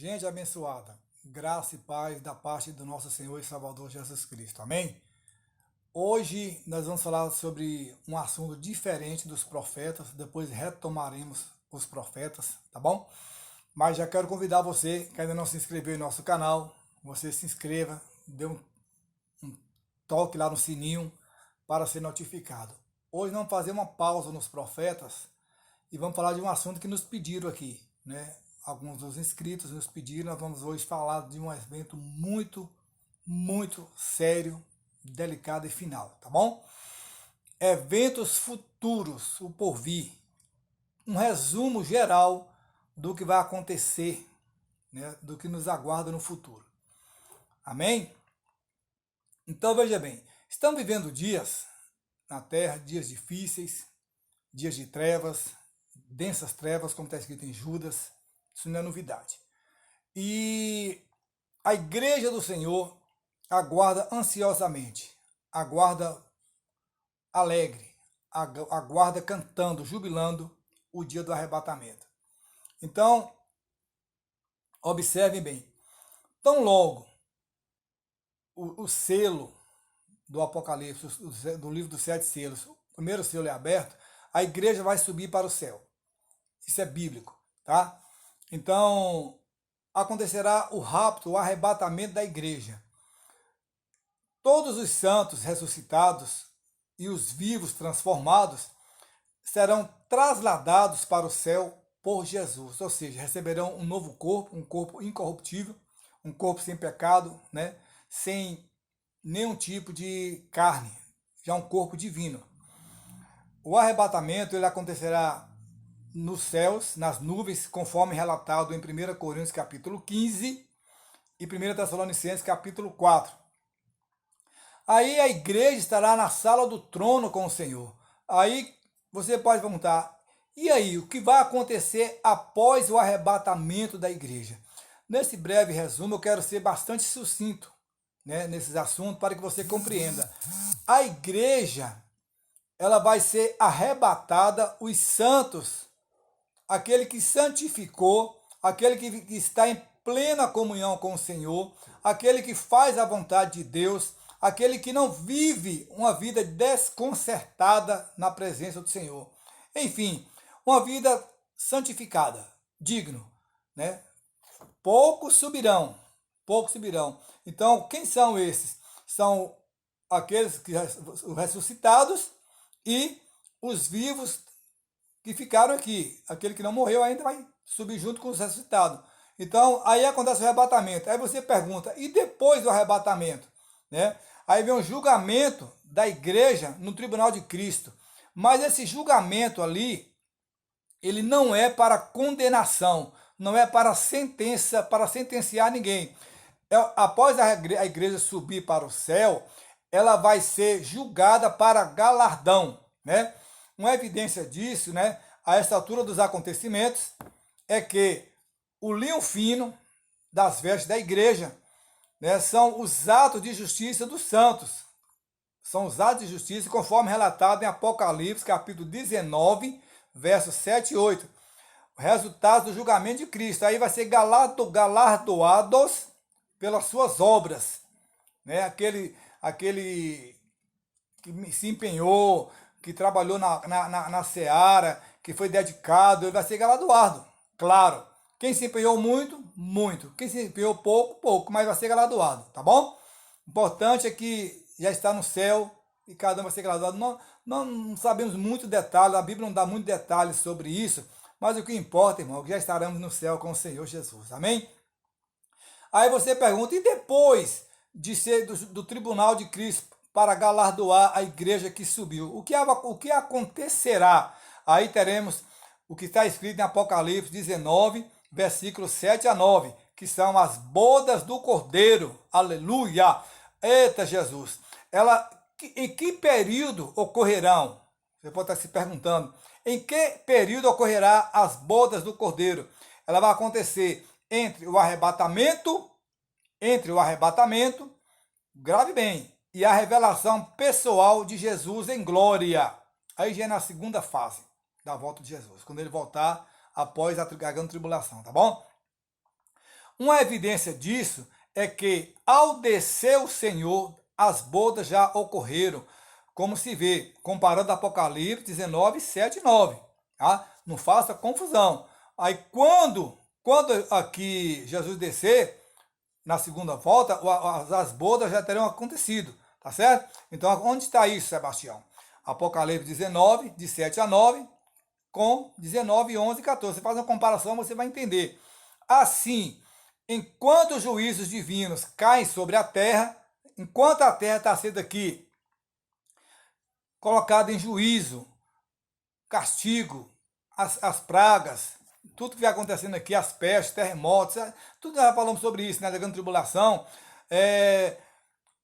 Gente abençoada, graça e paz da parte do nosso Senhor e Salvador Jesus Cristo, amém? Hoje nós vamos falar sobre um assunto diferente dos profetas, depois retomaremos os profetas, tá bom? Mas já quero convidar você que ainda não se inscreveu em nosso canal, você se inscreva, dê um toque lá no sininho para ser notificado. Hoje vamos fazer uma pausa nos profetas e vamos falar de um assunto que nos pediram aqui, né? Alguns dos inscritos nos pediram, nós vamos hoje falar de um evento muito sério, delicado e final, tá bom? Eventos futuros, o porvir. Um resumo geral do que vai acontecer, né? Do que nos aguarda no futuro. Amém? Então veja bem, estamos vivendo dias na Terra, dias difíceis, dias de trevas, densas trevas, como está escrito em Judas. Isso não é novidade. E a igreja do Senhor aguarda ansiosamente, aguarda alegre, aguarda cantando, jubilando o dia do arrebatamento. Então, observem bem. Tão logo o selo do Apocalipse, do livro dos 7 selos, o primeiro selo é aberto, a igreja vai subir para o céu. Isso é bíblico, tá? Então, acontecerá o rapto, o arrebatamento da igreja. Todos os santos ressuscitados e os vivos transformados serão trasladados para o céu por Jesus, ou seja, receberão um novo corpo, um corpo incorruptível, um corpo sem pecado, né? Sem nenhum tipo de carne, já um corpo divino. O arrebatamento ele acontecerá nos céus, nas nuvens, conforme relatado em 1 Coríntios capítulo 15 e 1 Tessalonicenses capítulo 4. Aí a igreja estará na sala do trono com o Senhor. Aí você pode perguntar, e aí, o que vai acontecer após o arrebatamento da igreja? Nesse breve resumo, eu quero ser bastante sucinto, né, nesses assuntos, para que você compreenda. A igreja, ela vai ser arrebatada, os santos, aquele que santificou, aquele que está em plena comunhão com o Senhor, aquele que faz a vontade de Deus, aquele que não vive uma vida desconcertada na presença do Senhor. Enfim, uma vida santificada, digno, né? Poucos subirão. Então, quem são esses? São aqueles que os ressuscitados e os vivos que ficaram aqui. Aquele que não morreu ainda vai subir junto com os ressuscitados. Então, aí acontece o arrebatamento. Aí você pergunta, e depois do arrebatamento? Né? Aí vem o julgamento da igreja no tribunal de Cristo. Mas esse julgamento ali, ele não é para condenação, não é para sentença, para sentenciar ninguém. Após a igreja subir para o céu, ela vai ser julgada para galardão, né? Uma evidência disso, né, a essa altura dos acontecimentos, é que o linho fino das vestes da igreja, né, são os atos de justiça dos santos. São os atos de justiça, conforme relatado em Apocalipse, capítulo 19, versos 7 e 8. O resultado do julgamento de Cristo. Aí vai ser galardoados pelas suas obras. Né? Aquele que se empenhou, que trabalhou na seara, que foi dedicado, ele vai ser galardoado. Claro. Quem se empenhou muito, muito. Quem se empenhou pouco, pouco, mas vai ser galardoado, tá bom? O importante é que já está no céu e cada um vai ser galardoado. Não sabemos muito detalhes, a Bíblia não dá muito detalhes sobre isso, mas o que importa, irmão, é que já estaremos no céu com o Senhor Jesus, amém? Aí você pergunta, e depois de ser do tribunal de Cristo para galardoar a igreja que subiu, o que acontecerá? Aí teremos o que está escrito em Apocalipse 19, versículos 7 a 9, que são as bodas do Cordeiro, aleluia, eita Jesus, em que período ocorrerão? Você pode estar se perguntando, em que período ocorrerá as bodas do Cordeiro? Ela vai acontecer entre o arrebatamento, grave bem, e a revelação pessoal de Jesus em glória. Aí já é na segunda fase da volta de Jesus, quando ele voltar após a grande tribulação, tá bom? Uma evidência disso é que, ao descer o Senhor, as bodas já ocorreram, como se vê, comparando Apocalipse 19, 7 e 9. Tá? Não faça confusão. Aí quando aqui Jesus descer, na segunda volta, as bodas já terão acontecido, tá certo? Então, onde está isso, Sebastião? Apocalipse 19, de 7 a 9, com 19, 11 e 14. Você faz uma comparação, você vai entender. Assim, enquanto os juízos divinos caem sobre a terra, enquanto a terra está sendo aqui colocada em juízo, castigo, as pragas, tudo que vai acontecendo aqui, as pestes, terremotos, tudo nós já falamos sobre isso, né, da grande tribulação,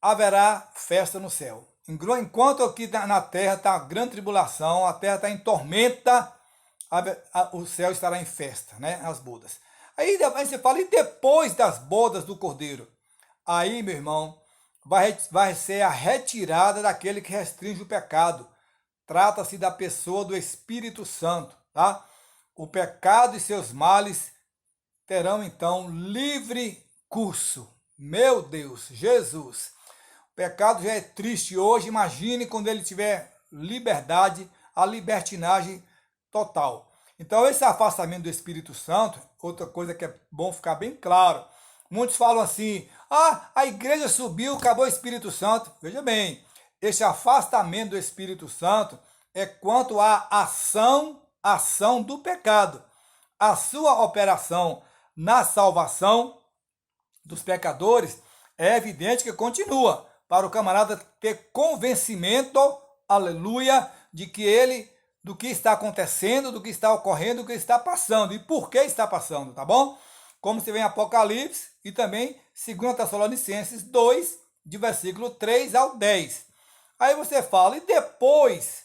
haverá festa no céu. Enquanto aqui na terra está a grande tribulação, a terra está em tormenta, o céu estará em festa, né, as bodas. Aí você fala, e depois das bodas do Cordeiro? Aí, meu irmão, vai ser a retirada daquele que restringe o pecado. Trata-se da pessoa do Espírito Santo, tá? O pecado e seus males terão então livre curso. Meu Deus, Jesus. O pecado já é triste hoje, imagine quando ele tiver liberdade, a libertinagem total. Então esse afastamento do Espírito Santo, outra coisa que é bom ficar bem claro. Muitos falam assim, a igreja subiu, acabou o Espírito Santo. Veja bem, esse afastamento do Espírito Santo é quanto à ação do pecado. A sua operação na salvação dos pecadores é evidente que continua, para o camarada ter convencimento, aleluia, de que do que está acontecendo, do que está ocorrendo, do que está passando e por que está passando, tá bom? Como se vê em Apocalipse e também 2 Tessalonicenses 2, de versículo 3 ao 10. Aí você fala, e depois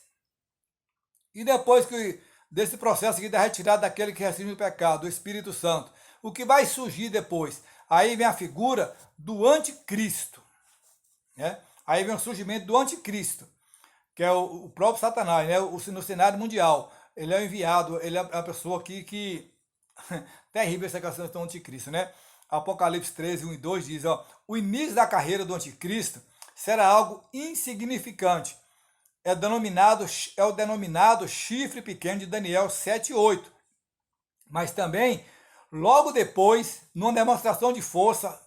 desse processo aqui da retirada daquele que restringe o pecado, do Espírito Santo, o que vai surgir depois? Aí vem a figura do anticristo. Né? Aí vem o surgimento do anticristo, que é o próprio Satanás, né? No cenário mundial. Ele é o enviado, ele é a pessoa que terrível essa questão do anticristo, né? Apocalipse 13, 1 e 2 diz, o início da carreira do anticristo será algo insignificante. É o denominado chifre pequeno de Daniel 7 e 8. Mas também, logo depois, numa demonstração de força,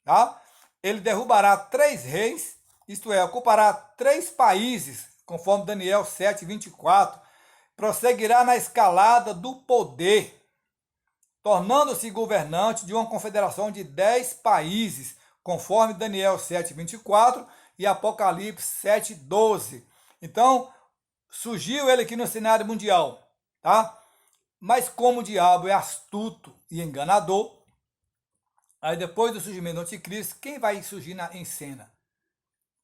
tá? Ele derrubará 3 reis, isto é, ocupará 3 países, conforme Daniel 7, 24, prosseguirá na escalada do poder, tornando-se governante de uma confederação de 10 países, conforme Daniel 7, 24 e Apocalipse 7, 12. Então, surgiu ele aqui no cenário mundial, tá? Mas como o diabo é astuto e enganador, aí depois do surgimento do anticristo, quem vai surgir em cena?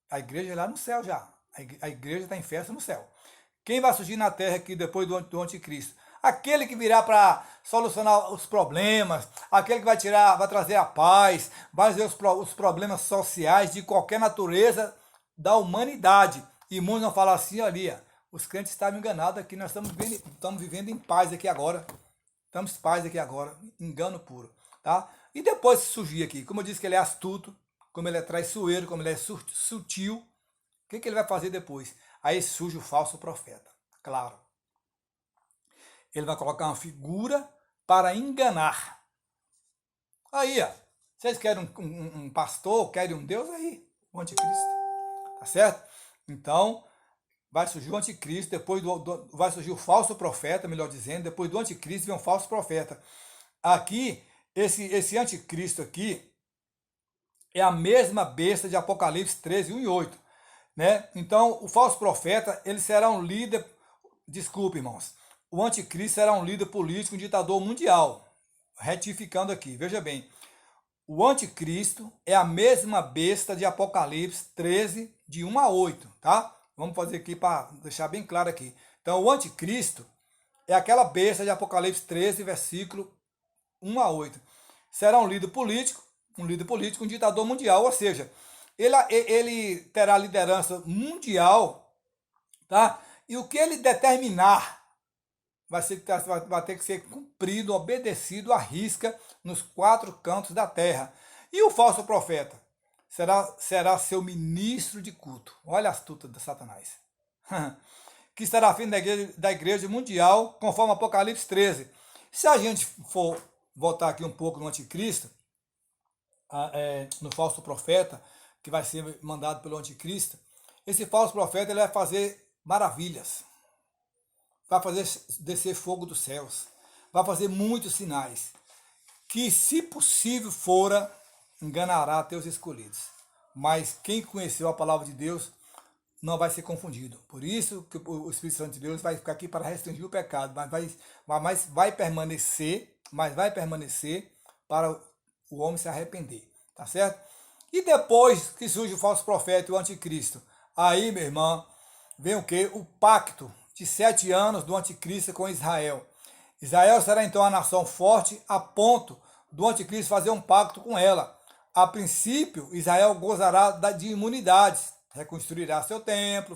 A igreja é lá no céu já. A igreja está em festa no céu. Quem vai surgir na terra aqui depois do anticristo? Aquele que virá para solucionar os problemas, aquele que vai trazer a paz, vai resolver os problemas sociais de qualquer natureza da humanidade. E muitos vão falar assim, olha, os crentes estavam enganados aqui, nós estamos vivendo em paz aqui agora. Estamos em paz aqui agora, engano puro. Tá? E depois surgir aqui, como eu disse que ele é astuto, como ele é traiçoeiro, como ele é sutil, o que ele vai fazer depois? Aí surge o falso profeta, claro. Ele vai colocar uma figura para enganar. Aí, vocês querem um pastor, querem um Deus aí, o anticristo, tá certo? Então, vai surgir o anticristo, depois vai surgir o falso profeta, melhor dizendo, depois do anticristo vem um falso profeta. Aqui, esse anticristo aqui é a mesma besta de Apocalipse 13, 1 e 8. Né? Então, o falso profeta, ele será um líder, desculpe, irmãos, o anticristo será um líder político, um ditador mundial. Retificando aqui, veja bem, o anticristo é a mesma besta de Apocalipse 13, de 1 a 8, tá? Vamos fazer aqui para deixar bem claro aqui. Então, o anticristo é aquela besta de Apocalipse 13, versículo 1 a 8. Será um líder político, um ditador mundial, ou seja, ele terá liderança mundial, tá? E o que ele determinar, vai ter que ser cumprido, obedecido à risca nos 4 cantos da terra. E o falso profeta será seu ministro de culto. Olha a astuta de Satanás. Que estará à frente da igreja mundial, conforme Apocalipse 13. Se a gente for voltar aqui um pouco no anticristo, no falso profeta, que vai ser mandado pelo anticristo, esse falso profeta ele vai fazer maravilhas, vai fazer descer fogo dos céus, vai fazer muitos sinais, que se possível fora, enganará teus escolhidos. Mas quem conheceu a palavra de Deus não vai ser confundido. Por isso que o Espírito Santo de Deus vai ficar aqui para restringir o pecado, mas vai permanecer para o homem se arrepender, tá certo? E depois que surge o falso profeta e o anticristo, aí, meu irmão, vem o quê? O pacto de 7 anos do anticristo com Israel. Israel será então a nação forte a ponto do anticristo fazer um pacto com ela. A princípio, Israel gozará de imunidades, reconstruirá seu templo,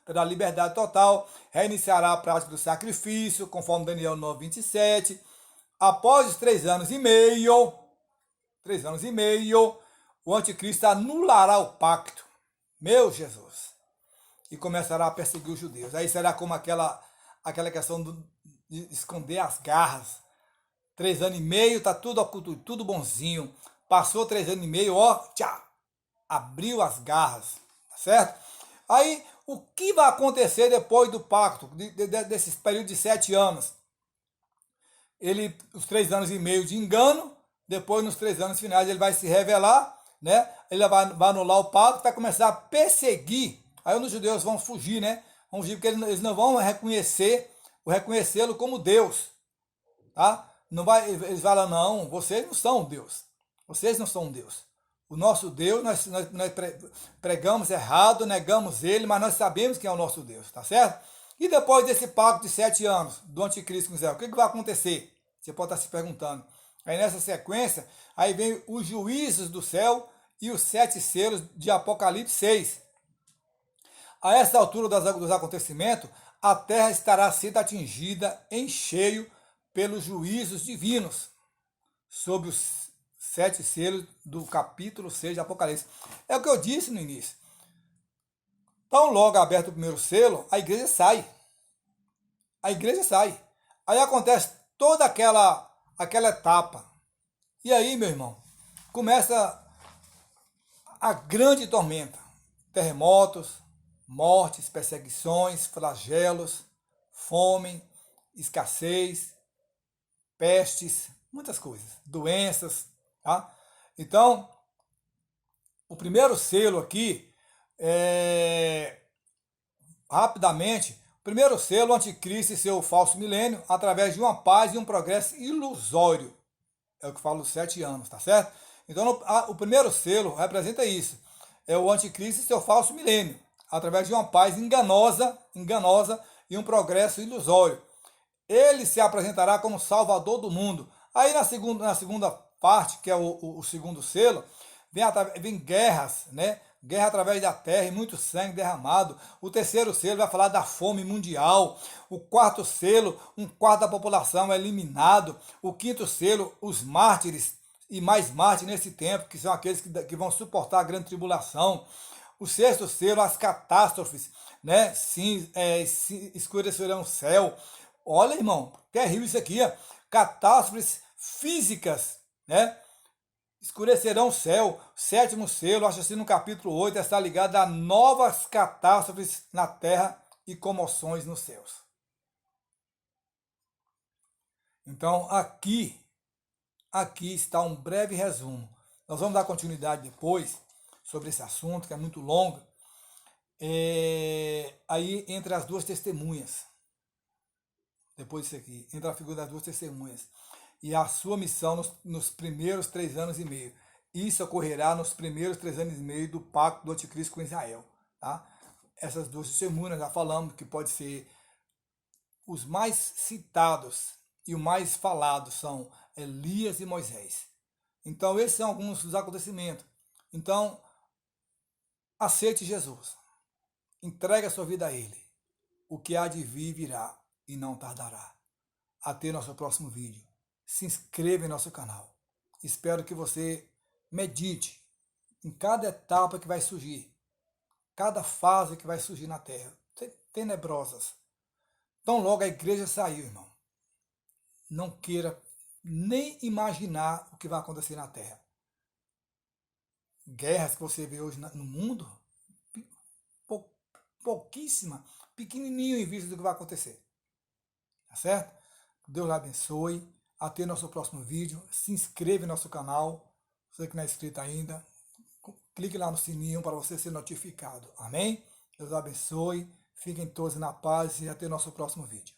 terá liberdade total, reiniciará a prática do sacrifício, conforme Daniel 9:27. Após os 3 anos e meio, o anticristo anulará o pacto, meu Jesus, e começará a perseguir os judeus. Aí será como aquela questão de esconder as garras. 3 anos e meio, tá tudo bonzinho. Passou 3 anos e meio, abriu as garras, tá certo? Aí, o que vai acontecer depois do pacto, desse período de 7 anos? Os 3 anos e meio de engano, depois nos 3 anos finais ele vai se revelar, né? Ele vai anular o pacto, vai começar a perseguir. Aí os judeus vão fugir, né? Vão fugir porque eles não vão reconhecê-lo como Deus, tá? Eles falam, não, vocês não são Deus. Vocês não são Deus. O nosso Deus, nós pregamos errado, negamos ele, mas nós sabemos quem é o nosso Deus, tá certo? E depois desse pacto de 7 anos do anticristo com Israel, o que vai acontecer? Você pode estar se perguntando. Aí nessa sequência, aí vem os juízos do céu e os 7 selos de Apocalipse 6. A essa altura dos acontecimentos, a terra estará sendo atingida em cheio pelos juízos divinos sobre os 7 selos do capítulo 6 de Apocalipse. É o que eu disse no início. Tão logo aberto o primeiro selo, a igreja sai. Aí acontece toda aquela etapa. E aí, meu irmão, começa a grande tormenta. Terremotos, mortes, perseguições, flagelos, fome, escassez, pestes, muitas coisas, doenças, tá? Então, o primeiro selo aqui, rapidamente, o primeiro selo, o anticristo e seu falso milênio, através de uma paz e um progresso ilusório. É o que fala os 7 anos, tá certo? Então, o primeiro selo representa isso. É o anticristo e seu falso milênio, através de uma paz enganosa e um progresso ilusório. Ele se apresentará como Salvador do mundo. Aí na segunda parte, que é o segundo selo, vem guerras, né? Guerra através da terra e muito sangue derramado. O terceiro selo vai falar da fome mundial. O quarto selo, 1/4 da população é eliminado. O quinto selo, os mártires e mais mártires nesse tempo, que são aqueles que vão suportar a grande tribulação. O sexto selo, as catástrofes, né? Sim, escurecerão o céu. Olha, irmão, terrível isso aqui, ó. Catástrofes físicas, né? Escurecerão o céu. Sétimo selo, acho assim no capítulo 8, está ligado a novas catástrofes na terra e comoções nos céus. Então, aqui está um breve resumo. Nós vamos dar continuidade depois sobre esse assunto, que é muito longo. Aí, entre as duas testemunhas, depois disso aqui, entre a figura das duas testemunhas e a sua missão nos primeiros 3 anos e meio. Isso ocorrerá nos primeiros 3 anos e meio do pacto do anticristo com Israel. Tá? Essas duas testemunhas, já falamos que pode ser os mais citados e o mais falado são Elias e Moisés. Então, esses são alguns dos acontecimentos. Então, aceite Jesus. Entregue a sua vida a Ele. O que há de vir virá. e não tardará. Até nosso próximo vídeo. Se inscreva em nosso canal. Espero que você medite em cada etapa que vai surgir, cada fase que vai surgir na terra, tenebrosas. Tão logo a igreja saiu, irmão, não queira nem imaginar o que vai acontecer na terra. Guerras que você vê hoje no mundo, pouquíssima, pequenininho em vista do que vai acontecer. Tá certo? Deus abençoe. Até nosso próximo vídeo. Se inscreva em nosso canal. Você que não é inscrito ainda, clique lá no sininho para você ser notificado. Amém? Deus abençoe. Fiquem todos na paz e até nosso próximo vídeo.